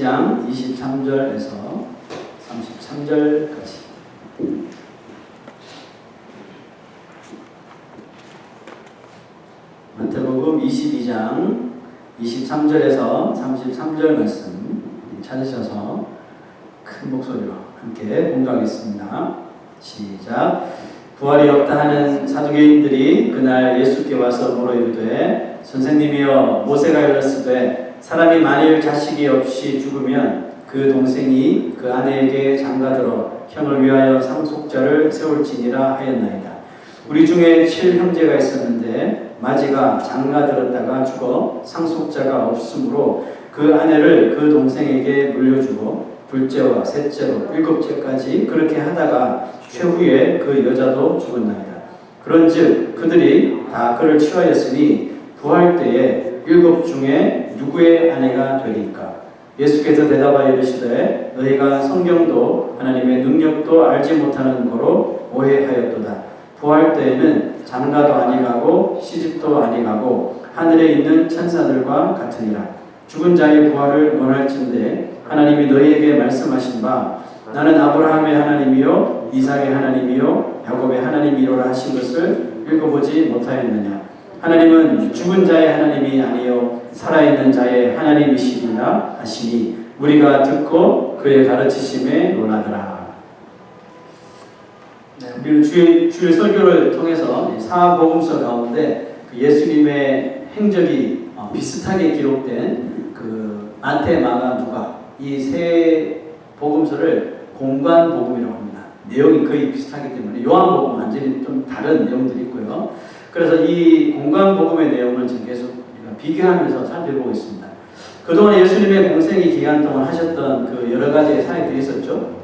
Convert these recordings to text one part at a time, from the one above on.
22장 23절에서 33절까지. 마태복음 22장 23절에서 33절 말씀 찾으셔서 큰 목소리로 함께 공부하겠습니다. 시작. 부활이 없다 하는 사두개인들이 그날 예수께 와서 물어 이르되 선생님이여 모세가 일렀으되 사람이 만일 자식이 없이 죽으면 그 동생이 그 아내에게 장가들어 형을 위하여 상속자를 세울지니라 하였나이다. 우리 중에 7형제가 있었는데 마지가 장가들었다가 죽어 상속자가 없으므로 그 아내를 그 동생에게 물려주고 둘째와 셋째로 7째까지 그렇게 하다가 최후에 그 여자도 죽었나이다. 그런즉 그들이 다 그를 취하였으니 부활 때에 7 중에 누구의 아내가 되리까? 예수께서 대답하여 이르시되 너희가 성경도 하나님의 능력도 알지 못하는 거로 오해하였도다. 부활 때에는 장가도 아니가고 시집도 아니가고 하늘에 있는 천사들과 같으니라. 죽은 자의 부활을 원할진대 하나님이 너희에게 말씀하신 바 나는 아브라함의 하나님이요 이삭의 하나님이요 야곱의 하나님이로라 하신 것을 읽어보지 못하였느냐. 하나님은 죽은 자의 하나님이 아니요 살아있는 자의 하나님이시리라 하시니 우리가 듣고 그의 가르치심에 놀라더라. 우리는 주일 설교를 통해서 사복음서 가운데 그 예수님의 행적이 비슷하게 기록된 그 마태, 마가, 누가 이 세 복음서를 공관복음이라고 합니다. 내용이 거의 비슷하기 때문에 요한복음 완전히 좀 다른 내용들이 있고요. 그래서 이 공관복음의 내용을 지금 계속 비교하면서 살펴보고 있습니다. 그동안 예수님의 공생의 기간 동안 하셨던 그 여러 가지의 사역들이 있었죠.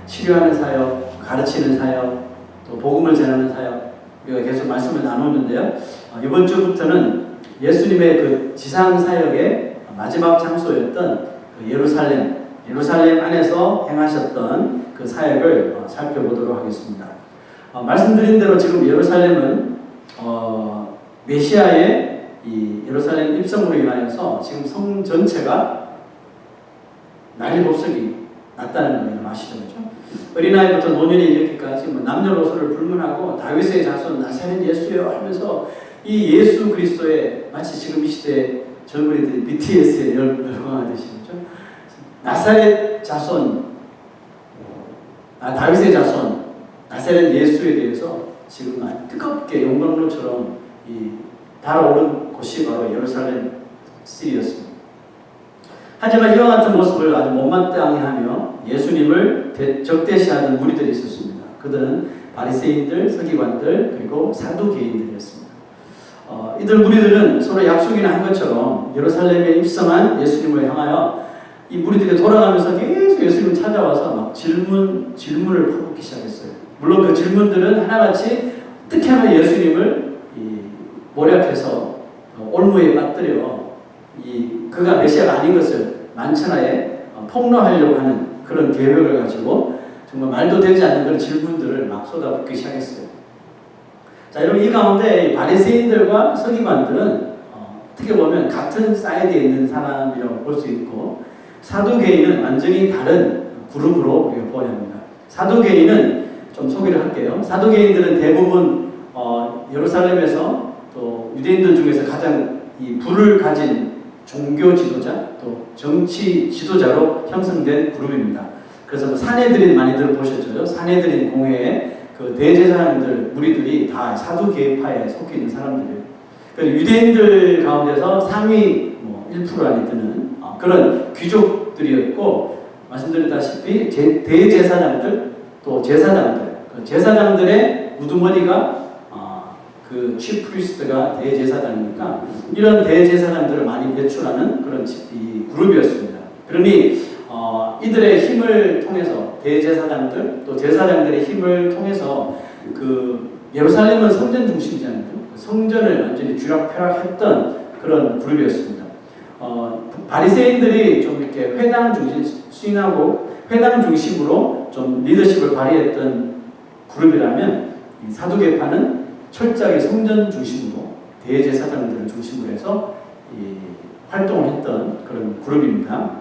치료하는 사역, 가르치는 사역, 또 복음을 전하는 사역, 우리가 계속 말씀을 나누는데요. 이번 주부터는 예수님의 그 지상 사역의 마지막 장소였던 그 예루살렘 안에서 행하셨던 그 사역을 살펴보도록 하겠습니다. 말씀드린 대로 지금 예루살렘은 메시아의 이 예루살렘 입성으로 인하여서 지금 성 전체가 난리법석이 났다는 걸 아시죠? 그렇죠? 어린아이부터 노년에 이르기까지 남녀노소를 불문하고 다윗의 자손 나사렛 예수여 하면서 이 예수 그리스도의 마치 지금 이 시대에 젊은이들이 BTS에 열광하듯이 그렇죠? 나사렛 자손, 다윗의 자손, 나사렛 예수에 대해서 지금 뜨겁게 용광로처럼 달아오른 곳이 바로 예루살렘 시리였습니다. 하지만 이와 같은 모습을 아주 못마땅해 하며 예수님을 적대시하는 무리들이 있었습니다. 그들은 바리새인들, 서기관들, 그리고 사두개인들이었습니다. 이들 무리들은 서로 약속이나 한 것처럼 예루살렘에 입성한 예수님을 향하여 이 무리들이 돌아가면서 계속 예수님을 찾아와서 막 질문을 퍼붓기 시작했어요. 물론 그 질문들은 하나같이 어떻게 하면 예수님을 모략해서 올무에 빠뜨려 그가 메시아가 아닌 것을 만천하에 폭로하려고 하는 그런 계획을 가지고 정말 말도 되지 않는 그런 질문들을 막 쏟아붓기 시작했어요. 자, 여러분 이 가운데 바리새인들과 서기관들은 어떻게 보면 같은 사이드에 있는 사람이라고 볼 수 있고 사두개인은 완전히 다른 그룹으로 우리가 보아야 합니다. 사두개인은 좀 소개를 할게요. 사두개인들은 대부분 예루살렘에서 또 유대인들 중에서 가장 이 부를 가진 종교 지도자 또 정치 지도자로 형성된 그룹입니다. 그래서 사내들인 많이들 보셨죠? 사내들인 공회의 그 대제사장들 무리들이 다 사두개파에 속해 있는 사람들이에요. 그러니까 유대인들 가운데서 상위 1% 안에 드는 그런 귀족들이었고 말씀드렸다시피 대제사장들 또 제사장들 그 제사장들의 우두머리가 그 치프리스트가 대제사장이니까 이런 대제사장들을 많이 배출하는 그런 이 그룹이었습니다. 그러니 이들의 힘을 통해서 대제사장들 또 제사장들의 힘을 통해서 그 예루살렘은 성전 중심이잖아요. 성전을 완전히 쥐락펴락했던 그런 그룹이었습니다. 바리새인들이 좀 이렇게 회당 중심 수인하고 회당 중심으로 좀 리더십을 발휘했던 그룹이라면 이 사두개파는 철저하게 성전 중심으로 대제사장들을 중심으로 해서 활동을 했던 그런 그룹입니다.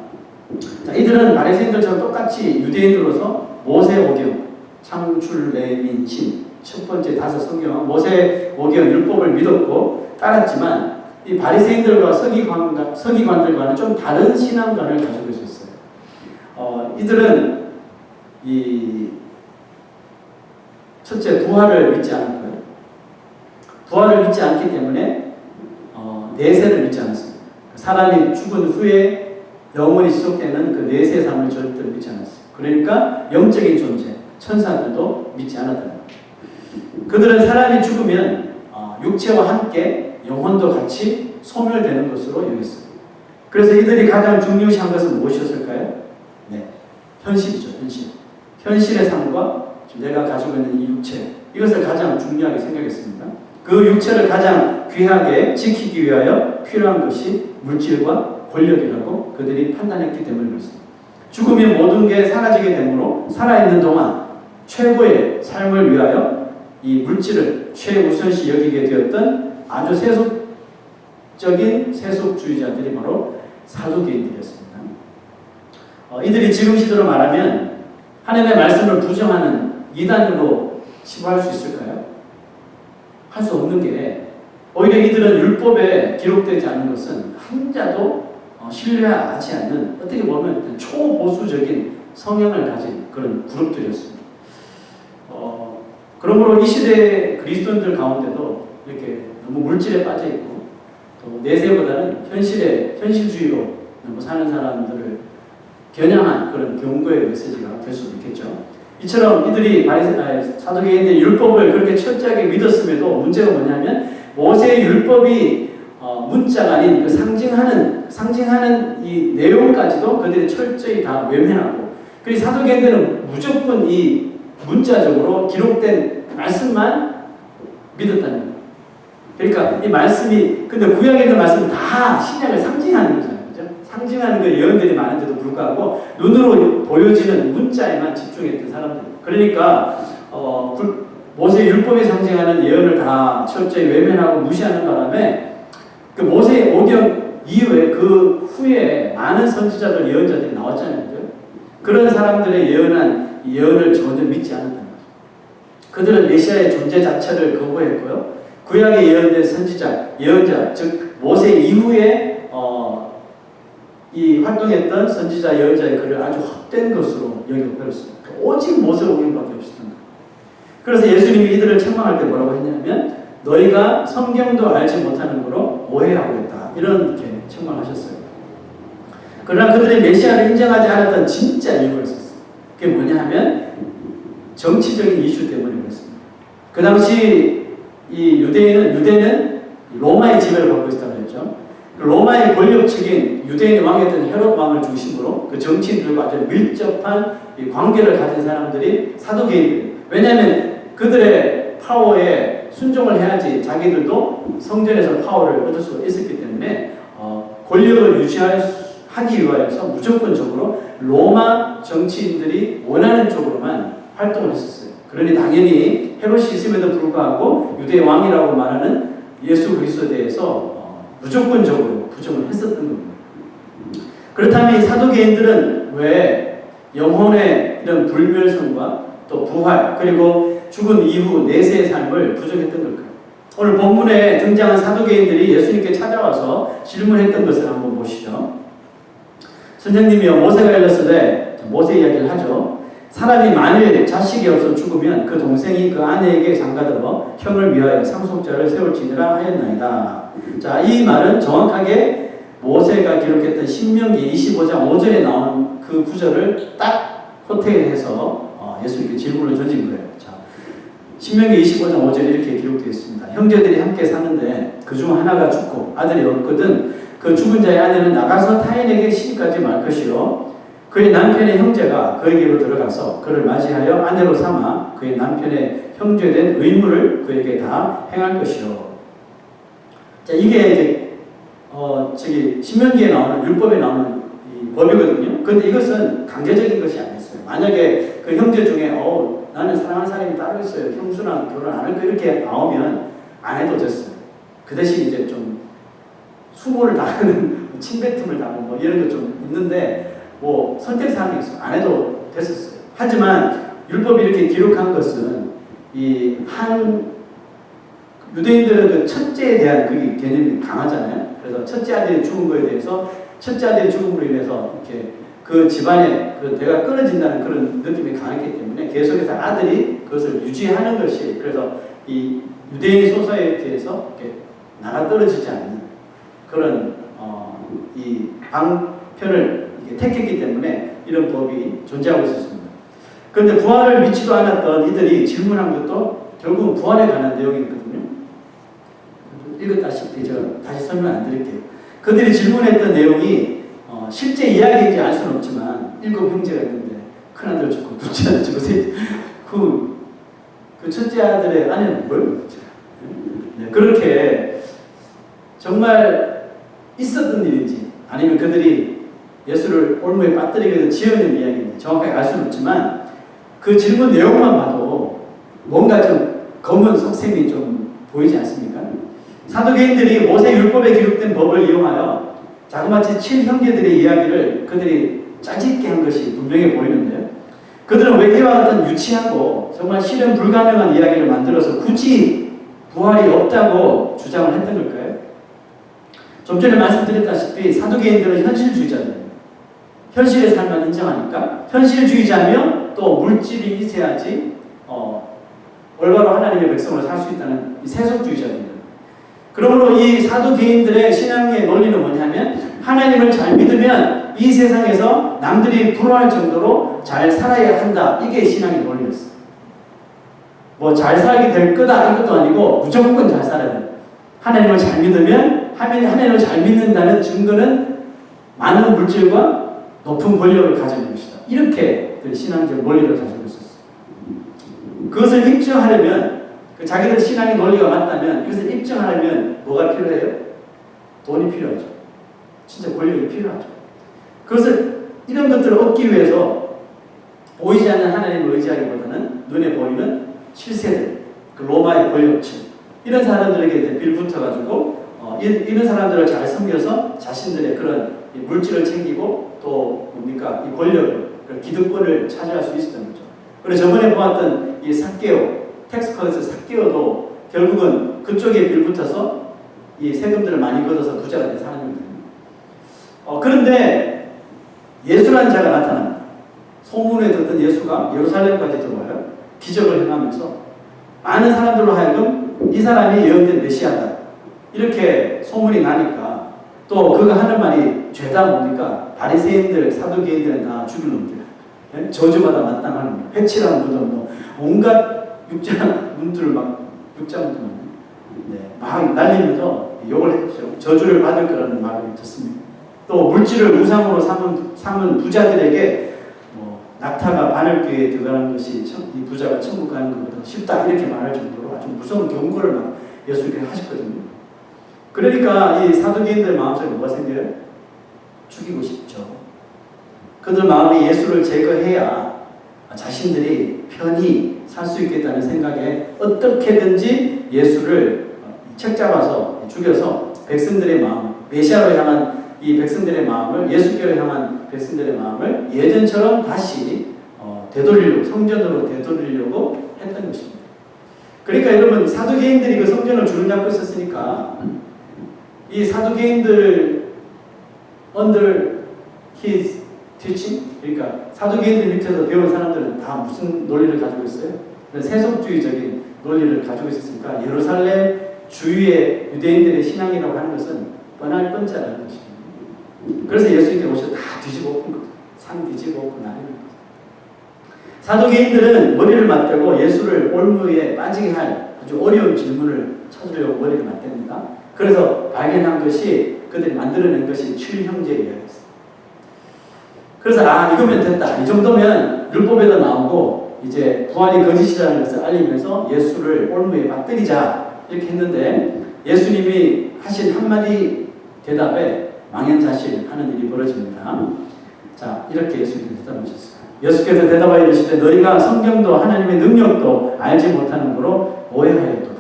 자, 이들은 바리새인들처럼 똑같이 유대인으로서 모세 오경, 창출, 레민, 신 첫 번째 5 성경은 모세 오경 율법을 믿었고 따랐지만 이 바리새인들과 서기관들과는 좀 다른 신앙관을 가지고 있었어요. 이들은 이 첫째 부활을 믿지 않았고요. 부활을 믿지 않기 때문에 내세를 믿지 않았습니다. 사람이 죽은 후에 영원히 지속되는 그 내세 삶을 절대로 믿지 않았어요. 그러니까 영적인 존재, 천사들도 믿지 않았다는 거예요. 그들은 사람이 죽으면 육체와 함께 영혼도 같이 소멸되는 것으로 여겼습니다. 그래서 이들이 가장 중요시한 것은 무엇이었을까요? 네, 현실이죠. 현실의 삶과 내가 가지고 있는 이 육체, 이것을 가장 중요하게 생각했습니다. 그 육체를 가장 귀하게 지키기 위하여 필요한 것이 물질과 권력이라고 그들이 판단했기 때문에 그렇습니다. 죽으면 모든 게 사라지게 되므로 살아있는 동안 최고의 삶을 위하여 이 물질을 최우선시 여기게 되었던 아주 세속적인 세속주의자들이 바로 사두개인들이었습니다. 이들이 지금 시대로 말하면 하나님의 말씀을 부정하는 이단으로 치부할 수 있을까요? 할 수 없는 게 오히려 이들은 율법에 기록되지 않은 것은 한 자도 신뢰하지 않는 어떻게 보면 초보수적인 성향을 가진 그런 그룹들이었습니다. 그러므로 이 시대의 그리스도인들 가운데도 이렇게 너무 물질에 빠져 있고 또 내세보다는 현실주의로 너무 사는 사람들을 겨냥한 그런 경고의 메시지가 될 수도 있겠죠. 이처럼 이들이 사두개인들이 율법을 그렇게 철저하게 믿었음에도 문제가 뭐냐면 모세의 율법이 문자가 아닌 그 상징하는 이 내용까지도 그들이 철저히 다 외면하고, 그리고 사두개인들은 무조건 이 문자적으로 기록된 말씀만 믿었다는 거예요. 그러니까 이 말씀이, 근데 구약에 있는 말씀은 다 신약을 상징하는 거잖아요. 그죠? 상징하는 그 예언들이 많은데도 불구하고 눈으로 보여지는 문자에만 집중했던 사람들. 그러니까 모세 율법이 상징하는 예언을 다 철저히 외면하고 무시하는 바람에 그 모세 오경 이후에 그 후에 많은 선지자들, 예언자들이 나왔잖아요. 그죠? 그런 사람들의 예언을 전혀 믿지 않았다는 거죠. 그들은 메시아의 존재 자체를 거부했고요. 구약에 예언된 선지자, 예언자, 즉 모세 이후에 이 활동했던 선지자, 예언자의 글을 아주 헛된 것으로 여기고 버렸습니다. 오직 모세 오경밖에 없었던 거예요. 그래서 예수님이 이들을 책망할 때 뭐라고 했냐면 너희가 성경도 알지 못하는 거로 오해하고 있다. 이렇게 책망하셨어요. 그러나 그들이 메시아를 인정하지 않았던 진짜 이유가 있었어요. 그게 뭐냐 하면 정치적인 이슈 때문에 그랬습니다. 그 당시 이 유대는 로마의 지배를 받고 있었다고 했죠. 로마의 권력층인 유대인의 왕이었던 헤롯 왕을 중심으로 그 정치인들과 아주 밀접한 관계를 가진 사람들이 사두개인들이에요. 왜냐하면 그들의 파워에 순종을 해야지 자기들도 성전에서 파워를 얻을 수 있었기 때문에 권력을 유지하기 위하여서 무조건적으로 로마 정치인들이 원하는 쪽으로만 활동을 했었어요. 그러니 당연히 헤롯이 있음에도 불구하고 유대 왕이라고 말하는 예수 그리스도에 대해서 무조건적으로 부정을 했었던 겁니다. 그렇다면 이 사두개인들은 왜 영혼의 이런 불멸성과 또 부활, 그리고 죽은 이후 내세의 삶을 부정했던 걸까요? 오늘 본문에 등장한 사두개인들이 예수님께 찾아와서 질문했던 것을 한번 보시죠. 선생님이요, 모세가 일렀으되, 모세 이야기를 하죠. 사람이 만일 자식이 없어 죽으면 그 동생이 그 아내에게 장가들어 형을 위하여 상속자를 세울지니라 하였나이다. 자, 이 말은 정확하게 모세가 기록했던 신명기 25장 5절에 나온 그 구절을 딱 호텔해서 예수님께 질문을 던진 거예요. 자, 신명기 25장 5절에 이렇게 기록되어 있습니다. 형제들이 함께 사는데 그중 하나가 죽고 아들이 없거든 그 죽은 자의 아내는 나가서 타인에게 시집가지 말 것이요 그의 남편의 형제가 그에게로 들어가서 그를 맞이하여 아내로 삼아 그의 남편의 형제된 의무를 그에게 다 행할 것이요. 자, 이게 이제 신명기에 나오는 율법에 나오는 이 법이거든요. 그런데 이것은 강제적인 것이 아니었어요. 만약에 그 형제 중에 나는 사랑하는 사람이 따로 있어요. 형수랑 결혼 안 할 거 이렇게 나오면 안 해도 됐어요. 그 대신 이제 좀 수모를 당하는 침뱉음을 당하는 뭐 이런 거 좀 있는데 뭐 선택사항이 있어 안 해도 됐었어요. 하지만 율법이 이렇게 기록한 것은 이 한 유대인들은 그 첫째에 대한 그 개념이 강하잖아요. 그래서 첫째 아들이 죽은 거에 대해서 첫째 아들이 죽음으로 인해서 이렇게 그 집안의 그 대가 끊어진다는 그런 느낌이 강했기 때문에 계속해서 아들이 그것을 유지하는 것이 그래서 이 유대인 소사이어티에서 이렇게 나가 떨어지지 않는 그런 이 방편을 택했기 때문에 이런 법이 존재하고 있었습니다. 그런데 부활을 믿지도 않았던 이들이 질문한 것도 결국은 부활에 관한 내용이거든요. 읽었다시피 제가 다시 설명 안 드릴게요. 그들이 질문했던 내용이 실제 이야기인지 알 수는 없지만 7 형제가 있는데 큰아들 죽고 둘째 아들 죽고 그 첫째 아들의 아내는 뭘? 네, 그렇게 정말 있었던 일인지 아니면 그들이 예수를 올무에 빠뜨리기 위해서 지어낸 이야기인지 정확하게 알 수는 없지만 그 질문 내용만 봐도 뭔가 좀 검은 속셈이 좀 보이지 않습니까? 사두개인들이 모세율법에 기록된 법을 이용하여 자그마치 7형제들의 이야기를 그들이 짜집게 한 것이 분명해 보이는데요. 그들은 왜 이와 같은 유치하고 정말 실현 불가능한 이야기를 만들어서 굳이 부활이 없다고 주장을 했던 걸까요? 좀 전에 말씀드렸다시피 사두개인들은 현실주의자입니다. 현실의 삶만 인정하니까 현실주의자면 또 물질이 있어야지 올바로 하나님의 백성으로 살 수 있다는 세속주의자입니다. 그러므로 이 사두개인들의 신앙의 논리는 뭐냐면 하나님을 잘 믿으면 이 세상에서 남들이 부러워할 정도로 잘 살아야 한다. 이게 신앙의 논리였어요. 뭐 잘 살게 될 거다 이것도 아니고 무조건 잘 살아야 돼. 하나님을 잘 믿으면 하나님을 잘 믿는다는 증거는 많은 물질과 높은 권력을 가지는 것이다. 이렇게 신앙적 논리를 가지고 있었어요. 그것을 입증하려면 자기들 신앙의 논리가 맞다면 이것을 입증하려면 뭐가 필요해요? 돈이 필요하죠. 진짜 권력이 필요하죠. 그것을 이런 것들을 얻기 위해서 보이지 않는 하나님을 의지하기보다는 눈에 보이는 실세들, 그 로마의 권력층 이런 사람들에게 빌붙어가지고 이런 사람들을 잘 섬겨서 자신들의 그런 물질을 챙기고 또 뭡니까 이 권력을 기득권을 차지할 수 있었던 거죠. 그래서 저번에 보았던 이 삭개오 텍스 컬렉터 삭개오도 결국은 그쪽에 빌붙어서 이 세금들을 많이 걷어서 부자가 된 사람입니다. 그런데 예수라는 자가 나타납니다. 소문에 듣던 예수가 예루살렘까지 들어와요. 기적을 행하면서 많은 사람들로 하여금 이 사람이 예언된 메시아다. 이렇게 소문이 나니까 또 그가 하는 말이 죄다 뭡니까? 바리새인들, 사두개인들은 다 죽일 놈들. 저주받아 마땅한 놈. 회칠한 무덤, 온갖 육장 문들을 막 육장 문들 막 날리면서 욕을 했죠. 저주를 받을 거라는 말을 듣습니다. 또 물질을 우상으로 삼은 부자들에게 낙타가 바늘귀에 들어가는 것이 이 부자가 천국 가는 것보다 쉽다 이렇게 말할 정도로 아주 무서운 경고를 막 예수님께 하셨거든요. 그러니까 이 사두개인들 마음속에 뭐가 생겨요? 죽이고 싶죠. 그들 마음이 예수를 제거해야 자신들이 편히 살 수 있겠다는 생각에 어떻게든지 예수를 책잡아서 죽여서 백성들의 마음, 메시아로 향한 이 백성들의 마음을 예수께로 향한 백성들의 마음을 예전처럼 다시 되돌리려고 성전으로 되돌리려고 했던 것입니다. 그러니까 여러분 사두개인들이 그 성전을 줄을 잡고 있었으니까 이 사두개인들 under his teaching 그러니까 사두개인들 밑에서 배운 사람들은 다 무슨 논리를 가지고 있어요? 세속주의적인 논리를 가지고 있었으니까 예루살렘 주위의 유대인들의 신앙이라고 하는 것은 뻔할 뻔짜라는 것입니다. 그래서 예수님께 오셔서 다 뒤집어 엎은 거죠. 산 뒤집어 엎고 나뉘는 거죠. 사두개인들은 머리를 맞대고 예수를 올무에 빠지게 할 아주 어려운 질문을 찾으려고 머리를 맞댑니다. 그래서 발견한 것이 그들이 만들어낸 것이 7형제 이야기였어요. 그래서 이거면 됐다. 이 정도면 율법에도 나오고 이제 부활이 거짓이라는 것을 알리면서 예수를 올무에 빠뜨리자 이렇게 했는데 예수님이 하신 한마디 대답에 망연자실하는 일이 벌어집니다. 자, 이렇게 예수님께서 대답하셨어요. 예수께서 대답하여 이르시되 너희가 성경도 하나님의 능력도 알지 못하는 거로 오해하였도다.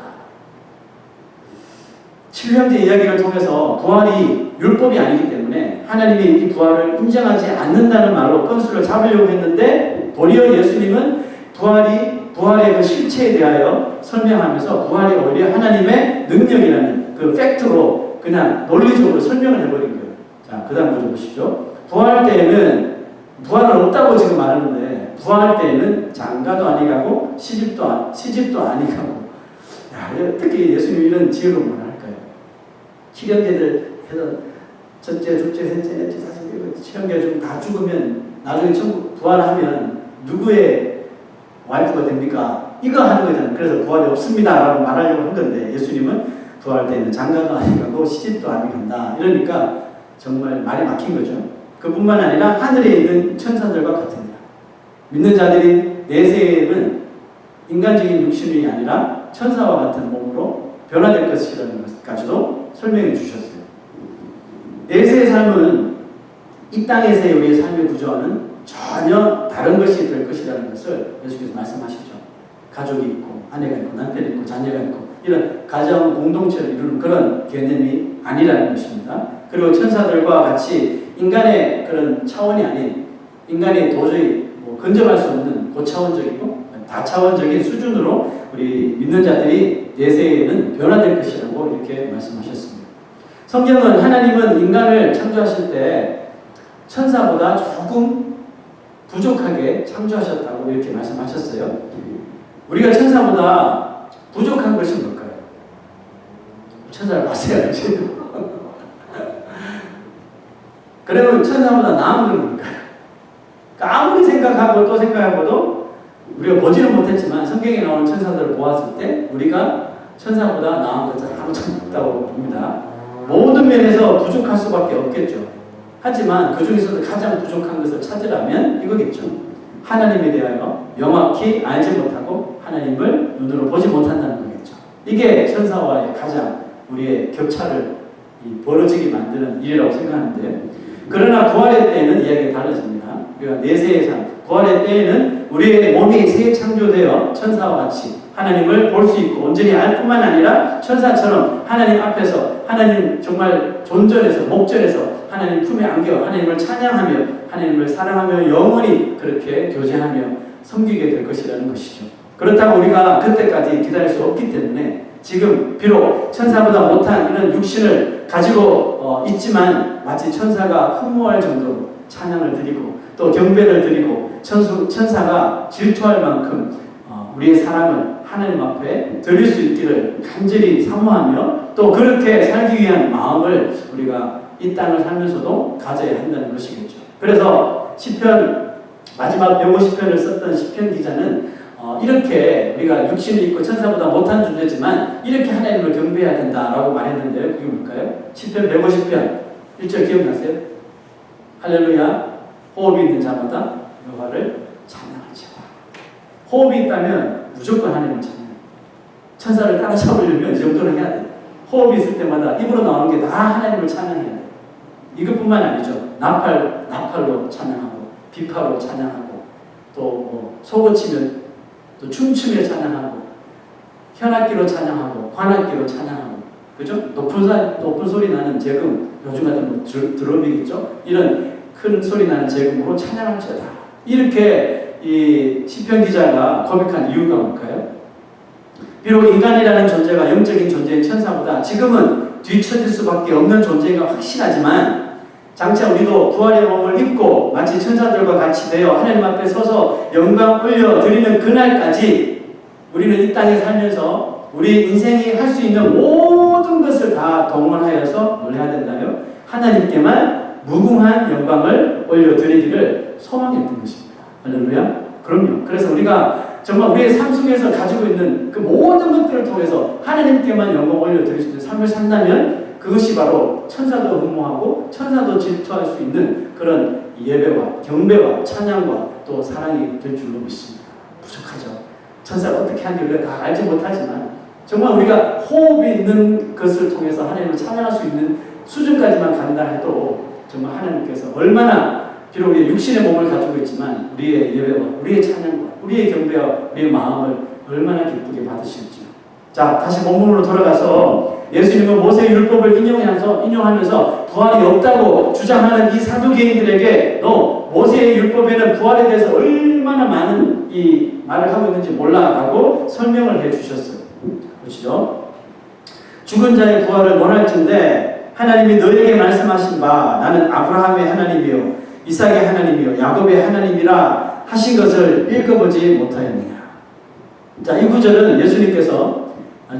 7형제 이야기를 통해서 부활이 율법이 아니기 때문에 하나님이 이 부활을 인정하지 않는다는 말로 건수를 잡으려고 했는데 도리어 예수님은 부활의 그 실체에 대하여 설명하면서 부활이 오히려 하나님의 능력이라는 그 팩트로 그냥 논리적으로 설명을 해버린 거예요. 자, 그 다음 보죠 보시죠. 부활 때에는 부활은 없다고 지금 말하는데 부활 때에는 장가도 아니가고 시집도 아니가고. 야, 어떻게 예수님 이런 지혜로 말할까요? 실현계들 해서 첫째, 둘째, 셋째, 넷째, 다섯째 실현계 좀 다 죽으면 나중에 천국 부활하면 누구의 와이프가 됩니까? 이거 하는 거잖아요. 그래서 부활이 없습니다 라고 말하려고 한 건데 예수님은 부활 때는 장가도 아니가고 시집도 아니간다. 이러니까 정말 말이 막힌 거죠. 그뿐만 아니라 하늘에 있는 천사들과 같으니라. 믿는 자들이 내세에는 인간적인 육신이 아니라 천사와 같은 몸으로 변화될 것이라는 것까지도 설명해 주셨어요. 내세의 삶은 이 땅에서의 우리의 삶의 구조와는 전혀 다른 것이 될 것이라는 것을 예수께서 말씀하시죠. 가족이 있고 아내가 있고 남편이 있고 자녀가 있고 이런 가정 공동체를 이루는 그런 개념이 아니라는 것입니다. 그리고 천사들과 같이 인간의 그런 차원이 아닌 인간이 도저히 근접할 수 없는 고차원적이고 다차원적인 수준으로 우리 믿는 자들이 내세에는 변화될 것이라고 이렇게 말씀하셨습니다. 성경은 하나님은 인간을 창조하실 때 천사보다 조금 부족하게 창조하셨다고 이렇게 말씀하셨어요. 우리가 천사보다 부족한 것이 뭘까요? 천사를 봤어야지. 그러면 천사보다 나은 건 뭘까요? 그러니까 아무리 생각하고 또 생각해봐도 우리가 보지는 못했지만 성경에 나오는 천사들을 보았을 때 우리가 천사보다 나은 것은 아무도 없다고 봅니다. 모든 면에서 부족할 수밖에 없겠죠. 하지만 그 중에서도 가장 부족한 것을 찾으라면 이거겠죠. 하나님에 대하여 명확히 알지 못하고 하나님을 눈으로 보지 못한다는 거겠죠. 이게 천사와의 가장 우리의 격차를 벌어지게 만드는 일이라고 생각하는데, 그러나 부활의 때에는 이야기가 달라집니다. 우리가 내세의 삶, 부활의 때에는 우리의 몸이 새 창조되어 천사와 같이 하나님을 볼 수 있고 온전히 알 뿐만 아니라 천사처럼 하나님 앞에서 하나님 정말 존전해서 목전에서 하나님 품에 안겨 하나님을 찬양하며 하나님을 사랑하며 영원히 그렇게 교제하며 섬기게 될 것이라는 것이죠. 그렇다고 우리가 그때까지 기다릴 수 없기 때문에 지금 비록 천사보다 못한 이런 육신을 가지고 있지만 마치 천사가 흠모할 정도로 찬양을 드리고 또 경배를 드리고 천사가 질투할 만큼 우리의 사랑을 하나님 앞에 드릴 수 있기를 간절히 사모하며 또 그렇게 살기 위한 마음을 우리가 이 땅을 살면서도 가져야 한다는 것이겠죠. 그래서 시편 마지막 150편을 썼던 시편 기자는 이렇게 우리가 육신이 있고 천사보다 못한 존재지만 이렇게 하나님을 경배해야 된다라고 말했는데요. 그게 뭘까요? 시편 150편 1절 기억나세요? 할렐루야 호흡이 있는 자마다 여호와를 찬양할지어다. 호흡이 있다면 무조건 하나님을 찬양해요. 천사를 따라잡으려면 이 정도는 해야 돼요. 호흡이 있을 때마다 입으로 나오는 게 다 하나님을 찬양해야 돼요. 이것뿐만 아니죠. 나팔로 찬양하고 비파로 찬양하고 또 소고치며 또 춤추며 찬양하고 현악기로 찬양하고 관악기로 찬양하고 그죠? 높은 소리 나는 재금, 요즘 같은 뭐 드럼이겠죠? 이런 큰 소리 나는 재금으로 찬양할지어다. 이렇게 이 시편 기자가 고백한 이유가 뭘까요? 비록 인간이라는 존재가 영적인 존재인 천사보다 지금은 뒤처질 수밖에 없는 존재가 확실하지만 장차 우리도 부활의 몸을 입고 마치 천사들과 같이 되어 하나님 앞에 서서 영광 올려드리는 그날까지 우리는 이 땅에 살면서 우리 인생이 할 수 있는 모든 것을 다 동원하여서 뭘 해야 된다요? 하나님께만 무궁한 영광을 올려드리기를 소망했던 것입니다. 할렐루야. 그럼요. 그래서 우리가 정말 우리의 삶 속에서 가지고 있는 그 모든 것들을 통해서 하나님께만 영광 올려드릴 수 있는 삶을 산다면 그것이 바로 천사도 흠모하고 천사도 질투할 수 있는 그런 예배와 경배와 찬양과 또 사랑이 될 줄로 믿습니다. 부족하죠. 천사가 어떻게 하는지 우리가 다 알지 못하지만 정말 우리가 호흡이 있는 것을 통해서 하나님을 찬양할 수 있는 수준까지만 간다 해도 정말 하나님께서 얼마나 비록 우리의 육신의 몸을 가지고 있지만 우리의 예배와 우리의 찬양과 우리의 경배와 우리의 마음을 얼마나 기쁘게 받으실지요. 자, 다시 본문으로 돌아가서 예수님은 모세의 율법을 인용하면서 부활이 없다고 주장하는 이 사두개인들에게 너 모세의 율법에는 부활에 대해서 얼마나 많은 이 말을 하고 있는지 몰라라고 설명을 해 주셨어요. 보시죠. 죽은 자의 부활을 원할진대 하나님이 너에게 말씀하신 바 나는 아브라함의 하나님이요 이삭의 하나님이요 야곱의 하나님이라 하신 것을 읽어보지 못하였느냐. 자, 이 구절은 예수님께서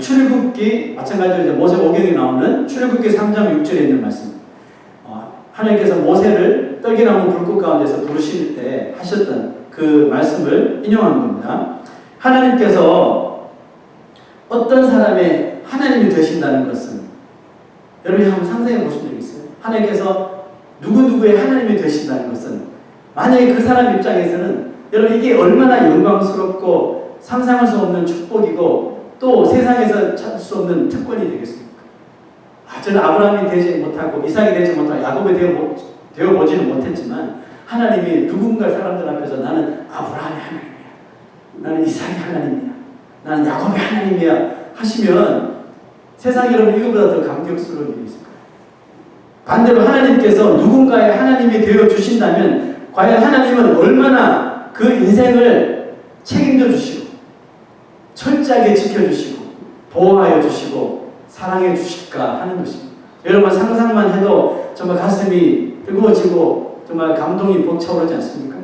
출애굽기 마찬가지로 이제 모세오경에 나오는 출애굽기 3장 6절에 있는 말씀. 하나님께서 모세를 떡이나무 불꽃 가운데서 부르실 때 하셨던 그 말씀을 인용한 겁니다. 하나님께서 어떤 사람의 하나님이 되신다는 것은 여러분이 한번 상상해 보신 적 있어요? 하나님께서 누구누구의 하나님이 되신다는 것은 만약에 그 사람 입장에서는 여러분 이게 얼마나 영광스럽고 상상할 수 없는 축복이고 또 세상에서 찾을 수 없는 특권이 되겠습니까? 저는 아브라함이 되지 못하고 이삭이 되지 못하고 야곱이 되어보지는 못했지만 하나님이 누군가 사람들 앞에서 나는 아브라함의 하나님이야. 나는 이삭의 하나님이야. 나는 야곱의 하나님이야 하시면 세상에 여러분 이거보다 더 감격스러운 일이 있을까요? 반대로 하나님께서 누군가의 하나님이 되어주신다면 과연 하나님은 얼마나 그 인생을 책임져 주시고 철저하게 지켜주시고 보호하여 주시고 사랑해 주실까 하는 것입니다. 여러분 상상만 해도 정말 가슴이 뜨거워지고 정말 감동이 벅차오르지 않습니까?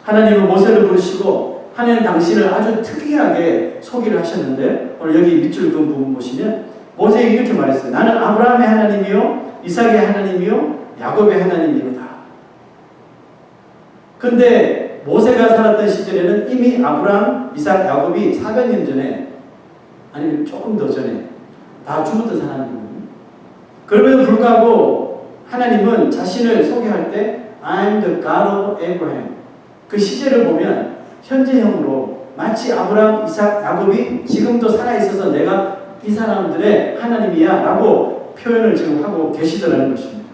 하나님은 모세를 부르시고 하나님 당신을 아주 특이하게 소개를 하셨는데 오늘 여기 밑줄 그 부분 보시면 모세에게 이렇게 말했어요. 나는 아브라함의 하나님이요 이삭의 하나님이요 야곱의 하나님이로다. 근데 모세가 살았던 시절에는 이미 아브라함, 이삭, 야곱이 400년 전에 아니면 조금 더 전에 다 죽었던 사람이거든요. 그럼에도 불구하고 하나님은 자신을 소개할 때 I'm the God of Abraham 그 시제를 보면 현재형으로 마치 아브라함, 이삭, 야곱이 지금도 살아있어서 내가 이 사람들의 하나님이야 라고 표현을 지금 하고 계시더라는 것입니다.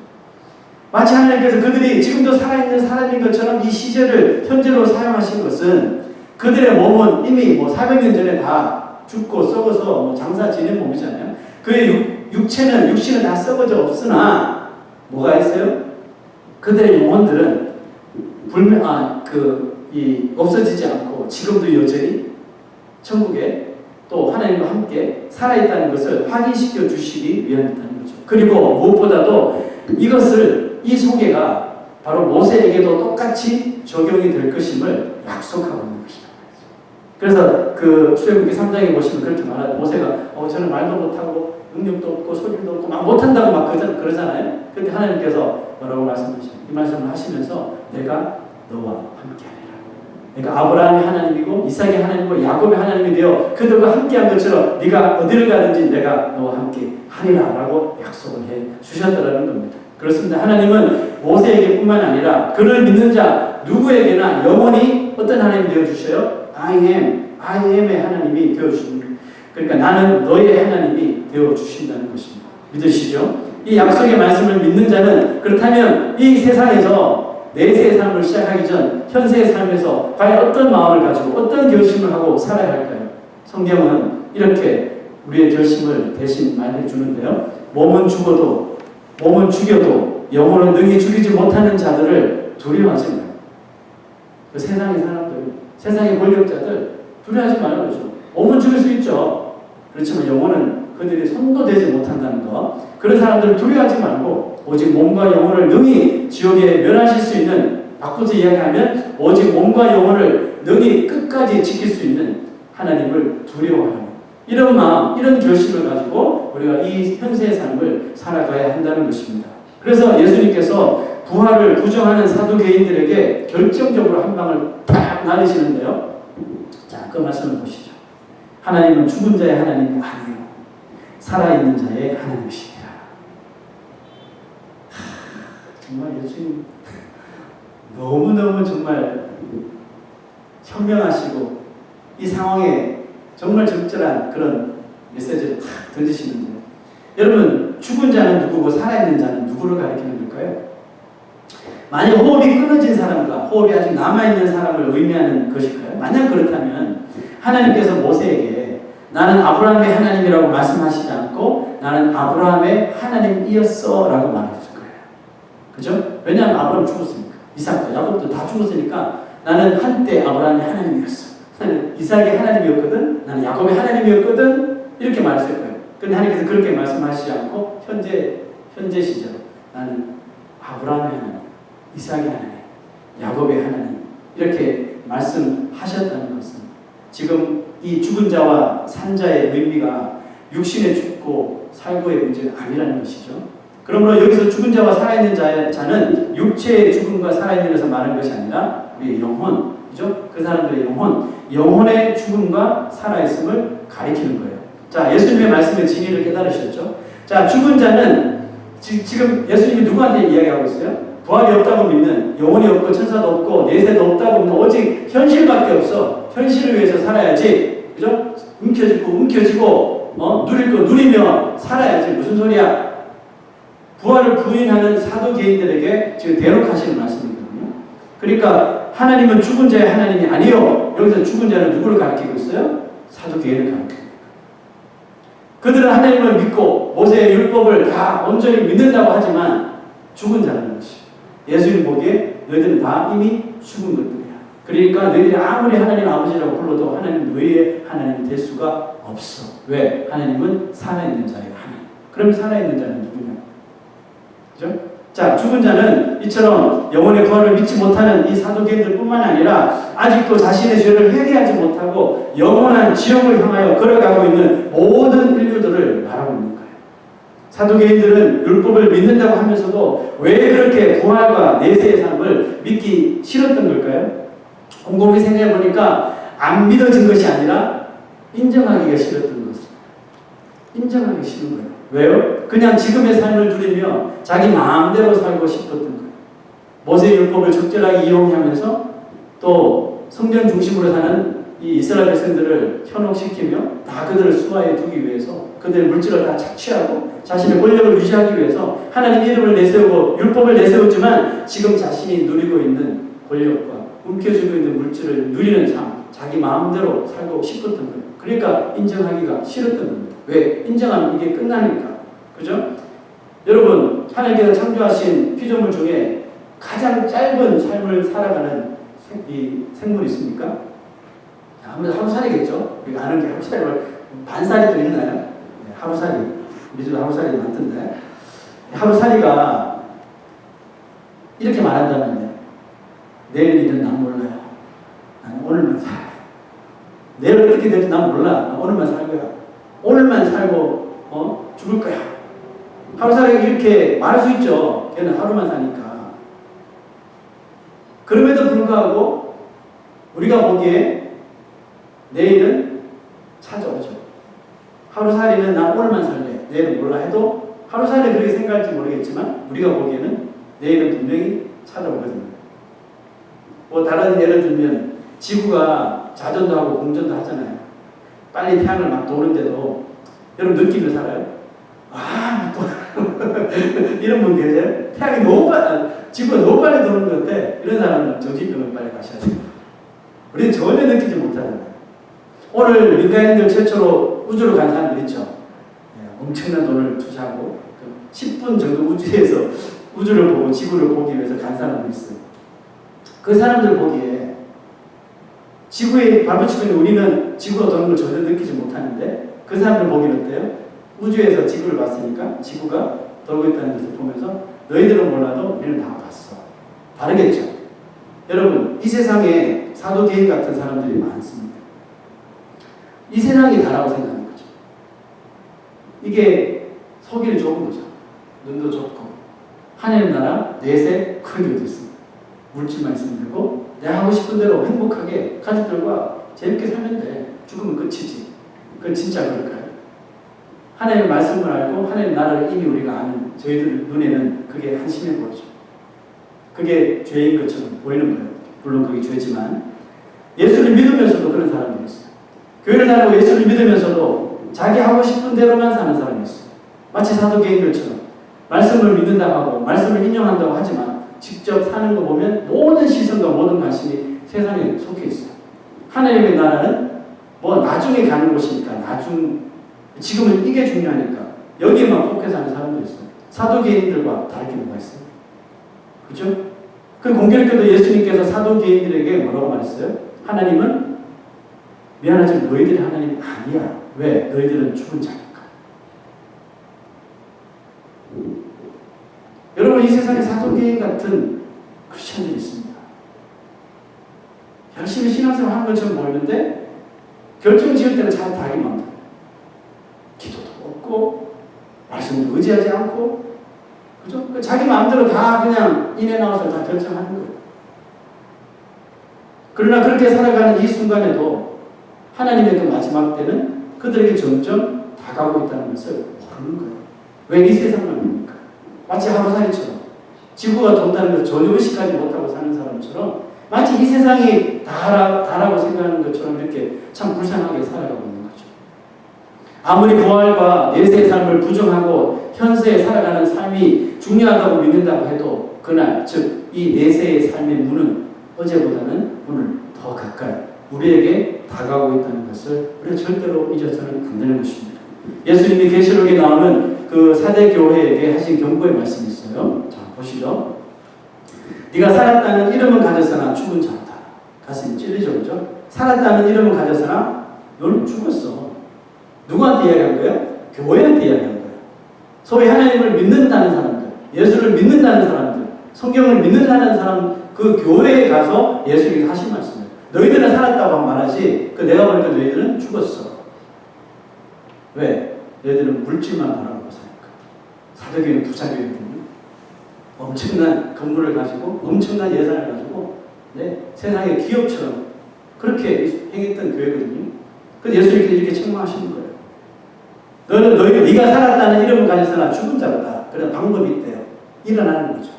마치 하나님께서 그들이 지금도 살아있는 사람인 것처럼 이 시제를 현재로 사용하신 것은 그들의 몸은 이미 400년 전에 다 죽고 썩어서 장사 지낸 몸이잖아요. 그의 육신은 다 썩어져 없으나 뭐가 있어요? 그들의 영혼들은 없어지지 않고 지금도 여전히 천국에 또 하나님과 함께 살아있다는 것을 확인시켜 주시기 위함이라는 거죠. 그리고 무엇보다도 이 소개가 바로 모세에게도 똑같이 적용이 될 것임을 약속하고 있는 것이다. 그래서 그 출애굽기 3장에 보시면 그렇게 말하죠. 모세가 저는 말도 못하고 능력도 없고 소질도 없고 막 못한다고 막 그러잖아요. 그런데 하나님께서 뭐라고 말씀하시죠? 이 말씀을 하시면서 내가 너와 함께하리라. 그러니까 아브라함의 하나님이고 이삭의 하나님이고 야곱의 하나님이 되어 그들과 함께한 것처럼 네가 어디를 가든지 내가 너와 함께 하리라 라고 약속을 해 주셨다는 겁니다. 그렇습니다. 하나님은 모세에게 뿐만 아니라 그를 믿는 자 누구에게나 영원히 어떤 하나님이 되어주셔요? I am의 하나님이 되어주십니다. 그러니까 나는 너의 하나님이 되어주신다는 것입니다. 믿으시죠? 이 약속의 말씀을 믿는 자는 그렇다면 이 세상에서 내세의 삶을 시작하기 전 현세의 삶에서 과연 어떤 마음을 가지고 어떤 결심을 하고 살아야 할까요? 성경은 이렇게 우리의 결심을 대신 말해 주는데요. 몸은 죽어도 몸은 죽여도 영혼은 능히 죽이지 못하는 자들을 두려워하지 말고 그 세상의 사람들, 세상의 권력자들 두려워하지 말라고 그러죠. 몸은 죽일 수 있죠. 그렇지만 영혼은 그들이 손도 대지 못한다는 거. 그런 사람들을 두려워하지 말고 오직 몸과 영혼을 능히 지옥에 멸하실 수 있는 바꿔서 이야기하면 오직 몸과 영혼을 능히 끝까지 지킬 수 있는 하나님을 두려워하는 이런 마음, 이런 결심을 가지고 우리가 이 현세의 삶을 살아가야 한다는 것입니다. 그래서 예수님께서 부활을 부정하는 사두개인들에게 결정적으로 한 방을 딱 날리시는데요. 자, 그 말씀을 보시죠. 하나님은 죽은 자의 하나님이 아니에요. 살아있는 자의 하나님이십니다. 정말 예수님 너무너무 정말 현명하시고 이 상황에 정말 적절한 그런 메시지를 탁 던지시는데요. 여러분 죽은 자는 누구고 살아있는 자는 누구를 가리키는 걸까요? 만약 호흡이 끊어진 사람과 호흡이 아직 남아있는 사람을 의미하는 것일까요? 만약 그렇다면 하나님께서 모세에게 나는 아브라함의 하나님이라고 말씀하시지 않고 나는 아브라함의 하나님이었어 라고 말해줄 거예요. 그죠? 왜냐하면 아브라함 죽었으니까. 이삭도 야곱도 다 죽었으니까 나는 한때 아브라함이 하나님이었어. 나는 이삭이 하나님이었거든. 나는 야곱이 하나님이었거든. 이렇게 말했을 거예요. 그런데 하나님께서 그렇게 말씀하시지 않고 현재 시절 나는 아브라함의 하나님, 이삭의 하나님, 야곱의 하나님 이렇게 말씀하셨다는 것은 지금 이 죽은 자와 산 자의 의미가 육신에 죽고 살고의 문제가 아니라는 것이죠. 그러므로 여기서 죽은 자와 살아있는 자는 육체의 죽음과 살아있는 것을 말하는 것이 아니라 우리의 영혼, 그죠? 그 사람들의 영혼의 죽음과 살아있음을 가리키는 거예요. 자, 예수님의 말씀의 진리를 깨달으셨죠? 자, 죽은 자는 지금 예수님이 누구한테 이야기하고 있어요? 부활이 없다고 믿는, 영혼이 없고 천사도 없고 내세도 없다고 믿는 오직 현실밖에 없어. 현실을 위해서 살아야지. 그죠? 움켜쥐고 누릴 거 누리며 살아야지. 무슨 소리야? 부활을 부인하는 사도개인들에게 지금 대놓고 하시는 말씀이거든요. 그러니까 하나님은 죽은 자의 하나님이 아니요. 여기서 죽은 자는 누구를 가리키고 있어요? 사도개인을 가리키고 있어요. 그들은 하나님을 믿고 모세의 율법을 다 온전히 믿는다고 하지만 죽은 자라는 것이. 예수님 보기에 너희들은 다 이미 죽은 것들이야. 그러니까 너희들이 아무리 하나님 아버지라고 불러도 하나님 너희의 하나님이 될 수가 없어. 왜? 하나님은 살아있는 자의 하나님. 그럼 살아있는 자는 누구냐? 그죠? 자, 죽은 자는 이처럼 영혼의 부활을 믿지 못하는 이 사도개인들뿐만 아니라 아직도 자신의 죄를 회개하지 못하고 영원한 지옥을 향하여 걸어가고 있는 모든 인류들을 말하고 있는 거예요. 사도개인들은 율법을 믿는다고 하면서도 왜 그렇게 부활과 내세의 삶을 믿기 싫었던 걸까요? 곰곰이 생각해 보니까 안 믿어진 것이 아니라 인정하기가 싫었던 것입니다. 인정하기 싫은 거예요. 왜요? 그냥 지금의 삶을 누리며 자기 마음대로 살고 싶었던 거예요. 모세의 율법을 적절하게 이용하면서 또 성전 중심으로 사는 이 이스라엘 백성들을 현혹시키며 다 그들을 수하에 두기 위해서 그들의 물질을 다 착취하고 자신의 권력을 유지하기 위해서 하나님 이름을 내세우고 율법을 내세웠지만 지금 자신이 누리고 있는 권력과 움켜쥐고 있는 물질을 누리는 삶, 자기 마음대로 살고 싶었던 거예요. 그러니까 인정하기가 싫었던 겁니다. 왜? 인정하면 이게 끝나니까. 그죠? 여러분, 하나님께서 창조하신 피조물 중에 가장 짧은 삶을 살아가는 이 생물이 있습니까? 아무래도 하루살이겠죠? 우리가 아는 게 하루살이, 반살이도 있나요? 네, 하루살이. 우리 집도 하루살이 많던데. 하루살이가 이렇게 말한다면요. 내일 일은 난 몰라요. 난 오늘만 살아요. 내일 어떻게 될지 난 몰라. 난 오늘만 살 거야. 오늘만 살고 죽을 거야. 하루살이가 이렇게 말할 수 있죠. 걔는 하루만 사니까. 그럼에도 불구하고 우리가 보기에 내일은 찾아오죠. 하루살이는 나 오늘만 살래. 내일은 몰라 해도 하루살이 그렇게 생각할지 모르겠지만 우리가 보기에는 내일은 분명히 찾아오거든요. 뭐 다른 예를 들면 지구가 자전도 하고 공전도 하잖아요. 빨리 태양을 막 도는데도 여러분 느끼며 살아요? 아, 이런 분 계세요? 태양이 너무 빨리, 지구가 너무 빨리 도는 것 같아. 이런 사람은 정신병원 빨리 가셔야 돼요. 우리는 전혀 느끼지 못하잖아요. 오늘 민간인들 최초로 우주로 간 사람들 있죠. 엄청난 돈을 투자하고 10분 정도 우주에서 우주를 보고 지구를 보기 위해서 간 사람도 있어요. 그 사람들 보기에 지구에 발붙이고 있는 우리는 지구가 도는 걸 전혀 느끼지 못하는데 그 사람들 보기는 어때요? 우주에서 지구를 봤으니까 지구가 돌고 있다는 것을 보면서 너희들은 몰라도 우리는 다 봤어. 다르겠죠? 여러분, 이 세상에 사도개인 같은 사람들이 많습니다. 이 세상이 다라고 생각하는 거죠. 이게 속일이 좁은 거죠. 눈도 좁고 하나님 나라 내세 그런 것도 있습니다. 물질만 있으면 되고 내가 하고 싶은 대로 행복하게 가족들과 재밌게 살면 돼. 죽으면 끝이지. 그건 진짜 그럴까요? 하나님의 말씀을 알고 하나님의 나라를 이미 우리가 아는 저희들 눈에는 그게 한심해 보이죠. 그게 죄인 것처럼 보이는 거예요. 물론 그게 죄지만 예수를 믿으면서도 그런 사람들이 있어요. 교회를 다니고 예수를 믿으면서도 자기 하고 싶은 대로만 사는 사람이 있어요. 마치 사도개인들처럼 말씀을 믿는다고 하고 말씀을 인용한다고 하지만 직접 사는 거 보면 모든 시선과 모든 관심이 세상에 속해 있어요. 하나님의 나라는 뭐 나중에 가는 곳이니까 지금은 이게 중요하니까 여기에만 포커스하는 사람도 있어요. 사도개인들과 다르게 뭐가 있어요? 그죠? 그 공교롭게도 예수님께서 사도계인들에게 뭐라고 말했어요? 하나님은 미안하지만 너희들이 하나님이 아니야. 왜? 너희들은 죽은 자니까. 여러분, 이 세상에 사도계인 같은 크리스천들이 있습니다. 열심히 신앙생활 하는 것처럼 보이는데 결정 지을 때는 잘 자기 마음대로. 기도도 없고 말씀도 의지하지 않고, 그죠? 자기 마음대로 다 그냥 인앤아웃을 다 결정하는 거예요. 그러나 그렇게 살아가는 이 순간에도 하나님의 그 마지막 때는 그들에게 점점 다가오고 있다는 것을 모르는 거예요. 왜 이 세상만 봅니까? 마치 하루살이처럼 지구가 돈다는 것을 전혀 의식하지 못하고 사는 사람처럼 마치 이 세상이 다라고 생각하는 것처럼 이렇게 참 불쌍하게 살아가고 있는 거죠. 아무리 부활과 내세의 삶을 부정하고 현세에 살아가는 삶이 중요하다고 믿는다고 해도 그날, 즉 이 내세의 삶의 문은 어제보다는 오늘 더 가까이 우리에게 다가오고 있다는 것을 우리가 절대로 잊어서는 안 되는 것입니다. 예수님이 계시록에 나오는 그 사대 교회에게 하신 경고의 말씀이 있어요. 자, 보시죠. 네가 살았다는 이름은 가졌으나 죽은 자다. 가슴이 찔리죠, 그죠? 살았다는 이름은 가졌으나 너는 죽었어. 누구한테 이야기한 거예요? 교회한테 이야기한 거예요. 소위 하나님을 믿는다는 사람들, 예수를 믿는다는 사람들, 성경을 믿는다는 사람, 그 교회에 가서 예수님이 하신 말씀이에요. 너희들은 살았다고 말하지, 내가 보니까 너희들은 죽었어. 왜? 너희들은 물질만 바라보고 사니까. 사도교회는 부자교회거든요. 엄청난 건물을 가지고, 엄청난 예산을 가지고, 세상의 기업처럼 그렇게 행했던 교회거든요. 그래서 예수님께서 이렇게 책망하시는 거예요. 네가 살았다는 이름은 가졌으나 죽은 자로다. 그런 방법이 있대요. 일어나는 거죠.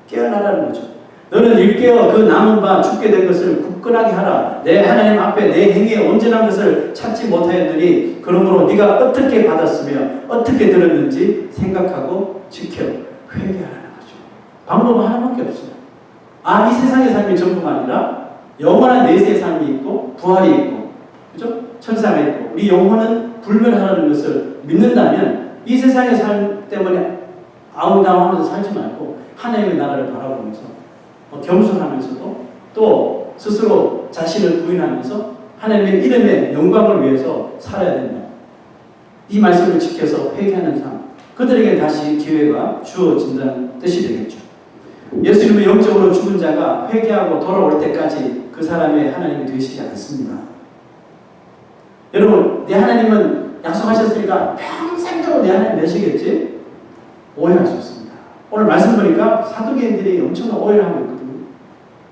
깨어나라는 거죠. 너는 일깨어 그 남은 바 죽게 된 것을 굳건하게 하라. 내 하나님 앞에 내 행위에 온전한 것을 찾지 못하였느니 그러므로 네가 어떻게 받았으며 어떻게 들었는지 생각하고 지켜 회개하라는 거죠. 방법은 하나밖에 없어요. 이 세상의 삶이 전부가 아니라 영원한 내세의 삶이 있고 부활이 있고, 그죠? 천사가 있고 우리 영혼은 불멸하라는 것을 믿는다면 이 세상의 삶 때문에 아웅다웅하면서 살지 말고 하나님의 나라를 바라보면서 겸손하면서도 또 스스로 자신을 부인하면서 하나님의 이름의 영광을 위해서 살아야 된다. 이 말씀을 지켜서 회개하는 삶, 그들에게 다시 기회가 주어진다는 뜻이 되겠죠. 예수님은 영적으로 죽은 자가 회개하고 돌아올 때까지 그 사람의 하나님이 되시지 않습니다. 여러분, 내 하나님은 약속하셨으니까 평생도록 내 하나님 되시겠지? 오해할 수 있습니다. 오늘 말씀 보니까 사두개인들이 엄청난 오해를 하고 있거든요.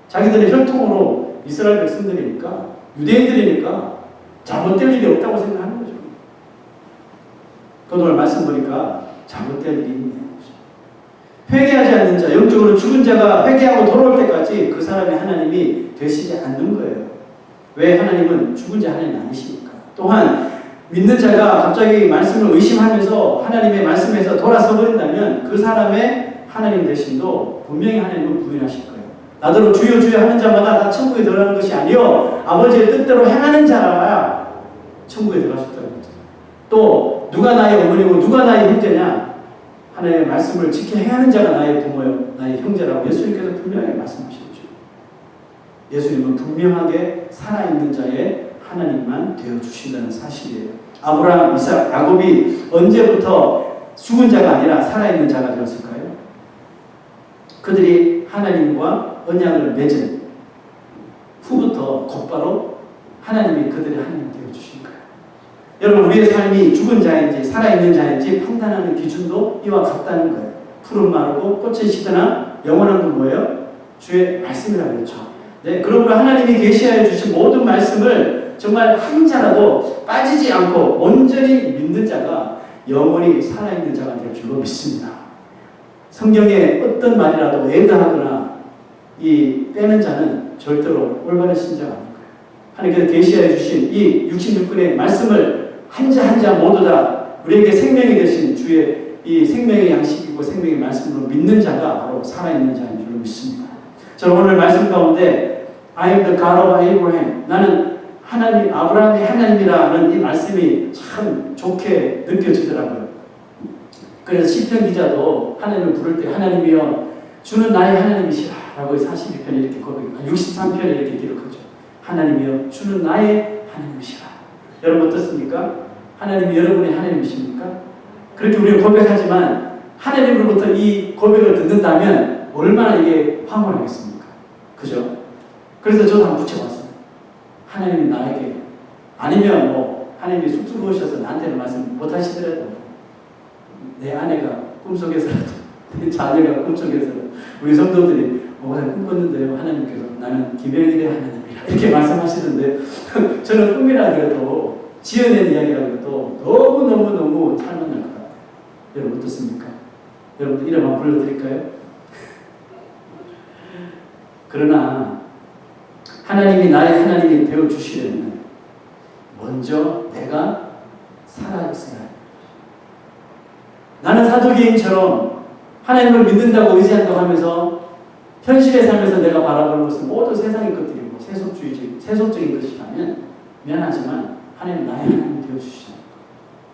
자기들의 혈통으로 이스라엘 백성들이니까, 유대인들이니까 잘못될 일이 없다고 생각하는 거죠. 오늘 말씀 보니까 잘못될 일이 있네요. 회개하지 않는 자, 영적으로 죽은 자가 회개하고 돌아올 때까지 그 사람의 하나님이 되시지 않는 거예요. 왜? 하나님은 죽은 자 하나님 아니시니까. 또한 믿는 자가 갑자기 말씀을 의심하면서 하나님의 말씀에서 돌아서 버린다면 그 사람의 하나님 되심도 분명히 하나님은 부인하실 거예요. 나더러 주여 주여 하는 자마다 다 천국에 들어가는 것이 아니요 아버지의 뜻대로 행하는 자라 천국에 들어갈 수 있다는 거죠. 또 누가 나의 어머니고 누가 나의 형제냐? 하나님의 말씀을 지켜 행하는 자가 나의 부모요 나의 형제라고 예수님께서 분명하게 말씀하시죠. 예수님은 분명하게 살아있는 자의 하나님만 되어주신다는 사실이에요. 아브라함, 이삭, 야곱이 언제부터 죽은 자가 아니라 살아있는 자가 되었을까요? 그들이 하나님과 언약을 맺은 후부터 곧바로 하나님이 그들의 하나님 되어주신 거예요. 여러분, 우리의 삶이 죽은 자인지 살아있는 자인지 판단하는 기준도 이와 같다는 거예요. 푸른 마르고 꽃은 시드나 영원한 건 뭐예요? 주의 말씀이라고 그랬죠. 그러므로 하나님이 계시하여 주신 모든 말씀을 정말 한 자라도 빠지지 않고 온전히 믿는 자가 영원히 살아있는 자가 될 줄로 믿습니다. 성경에 어떤 말이라도 애다하거나 빼는 자는 절대로 올바른 신자가 아닌 거예요. 하나님께서 계시하여 주신 이 66권의 말씀을 한 자 한 자 모두 다 우리에게 생명이 되신 주의 이 생명의 양식이고 생명의 말씀으로 믿는 자가 바로 살아있는 자인 줄로 믿습니다. 저는 오늘 말씀 가운데 I am the God of Abraham, 나는 하나님, 아브라함의 하나님이라는 이 말씀이 참 좋게 느껴지더라고요. 그래서 시편 기자도 하나님을 부를 때 하나님이여 주는 나의 하나님이시라 라고 42편에 이렇게 고백합니다. 63편에 이렇게 기록하죠. 하나님이여 주는 나의 하나님이시라. 여러분 어떻습니까? 하나님이 여러분의 하나님이십니까? 그렇게 우리는 고백하지만 하나님으로부터 이 고백을 듣는다면 얼마나 이게 황홀하겠습니까? 그죠? 그래서 저도 한번 붙여봤어요. 하나님이 나에게, 아니면 뭐 하나님이 쑥스러우셔서 나한테는 말씀 못하시더라도 내 아내가 꿈속에서라도 내 자녀가 꿈속에서라도 우리 성도들이 꿈꿨는데요, 하나님께서 나는 김영일의 하나님이라 이렇게 말씀하시는데 저는 꿈이라 그래도 지어낸 이야기라 그래도 너무너무 탈만할 것 같아요. 여러분 어떻습니까? 여러분들 이름 한번 불러드릴까요? 그러나 하나님이 나의 하나님이 되어주시려면 먼저 내가 살아있어야 해요. 나는 사도기인처럼 하나님을 믿는다고 의지한다고 하면서 현실의 삶에서 내가 바라보는 것은 모두 세상의 것들이고 세속적인 것이라면 미안하지만 하나님 나의 하나님 되어주시죠.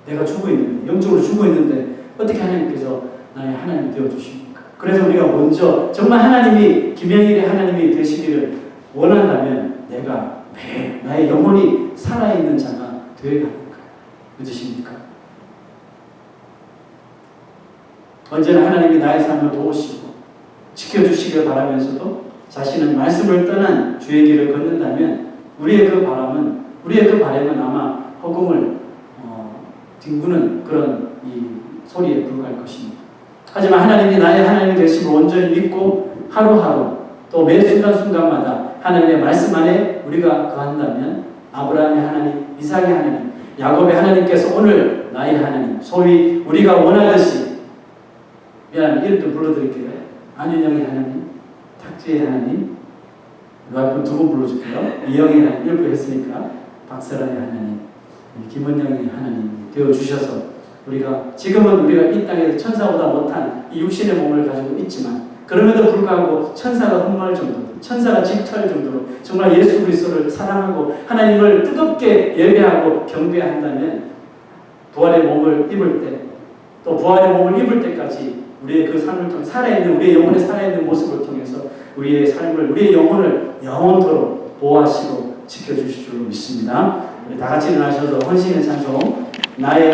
내가 죽어 있는데, 영적으로 죽어 있는데 어떻게 하나님께서 나의 하나님 되어주십니까? 그래서 우리가 먼저 정말 하나님이 김영일의 하나님이 되시기를 원한다면 내가 매일 나의 영혼이 살아있는 자가 되어야 합니까? 믿으십니까? 언제나 하나님이 나의 삶을 도우시고 지켜주시길 바라면서도 자신은 말씀을 떠난 주의 길을 걷는다면 우리의 그 바람은 아마 허공을 뒹구는 그런 이 소리에 불과할 것입니다. 하지만 하나님이 나의 하나님이 되심을 온전히 믿고 하루하루 또 매 순간순간마다 하나님의 말씀 안에 우리가 거한다면 아브라함의 하나님, 이삭의 하나님, 야곱의 하나님께서 오늘 나의 하나님, 소위 우리가 원하듯이, 이름 좀 불러드릴게요. 안윤영의 하나님, 탁지의 하나님, 누가 두 분 불러줄게요. 이영의 하나님, 일부 했으니까 박설아의 하나님, 김원영의 하나님 되어주셔서 지금은 우리가 이 땅에서 천사보다 못한 이 육신의 몸을 가지고 있지만 그럼에도 불구하고 천사가 흠모할 정도로, 천사가 질투할 정도로 정말 예수 그리스도를 사랑하고 하나님을 뜨겁게 예배하고 경배한다면 부활의 몸을 입을 때, 또 부활의 몸을 입을 때까지 우리의 그 삶을 통해 살아있는, 우리의 영혼에 살아있는 모습을 통해서 우리의 삶을, 우리의 영혼을 영원토록 보호하시고 지켜주실 줄로 믿습니다. 우리 다 같이 일어나셔서 헌신의 찬송, 나의